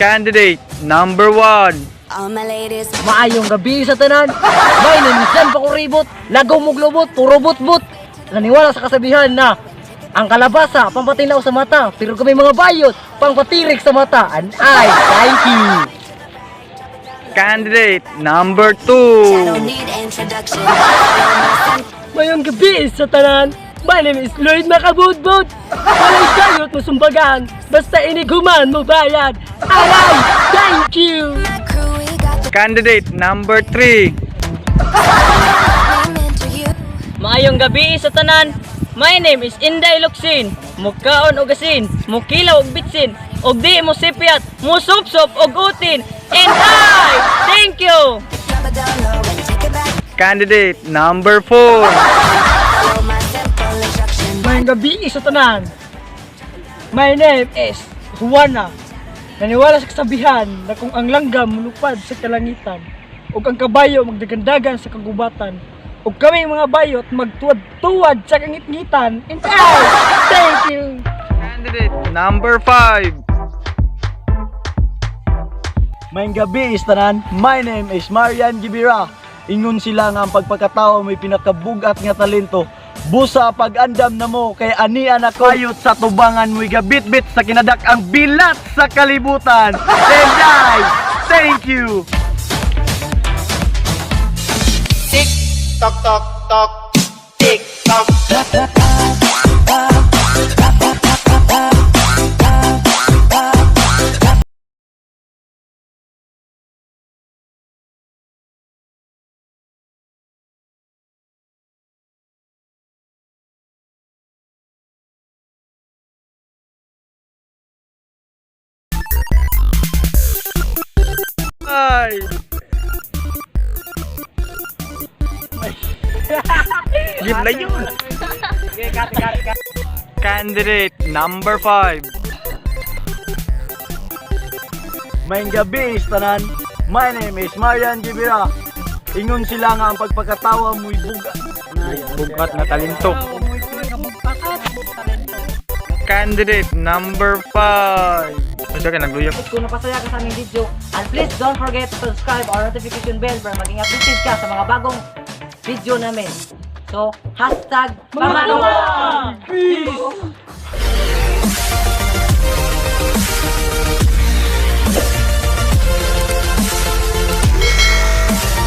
Candidate number 1. All my ladies, Maayong gabi sa tanan. May namisan pa ko ribot. Lagaw mo globot, puro bot-bot. Naniwala sa kasabihan na ang kalabasa, pampatinaw sa mata. Pero kami mga bayot, pangpatirik sa mata. And I thank you. Candidate number I 2. don't need introduction. You're my friend. Mayong gabi sa tanan. My name is Lloyd Makabudbud. Walang sayot mo sumbagan. Basta iniguman mo bayad. Aray, thank you. My crew, we got the Candidate number 3. I'm into you. Maayong gabi sa tanan. My name is Inday Luksin. Mukaon og asin, mukilaw og bitsin, og di mo sipyat, mo sup-sup og utin. And I thank you. Drop it down low and take it back. Candidate number 4. Follow my simple instruction. Mayong gabi sa tanan. My name is Juana. Naniwala sa kasabihan na kung ang langgam mulupad sa kalangitan, ug ang kabayo magdagandagan sa kagubatan, ug kami mga bayot magtuwad-tuwad sa kangit-ngitan. And I thank you. Candidate number 5. Mayong gabi istanan, my name is Marian Gibira. Ingon sila nga ang pagpakatawa may pinakabugat nga talento. Busa pag-andam na mo kay anian ako ayot sa tubangan mo'y gabit-bit sa kinadak ang bilat sa kalibutan. And I thank you. Tick tock tock tock, tick tock. Ay! Give na yun! Candidate number 5. Mayong gabi istanan, my name is Marian Gibira. Ingon sila nga ang pagpakatawa mo'y bugat. Bugat na talento. Candidate number 5. Basta ka nagluyap. Kung napasaya ka sa aming video, and please don't forget to subscribe our notification bell para maging updated ka sa mga bagong video namin. So, hashtag Peace!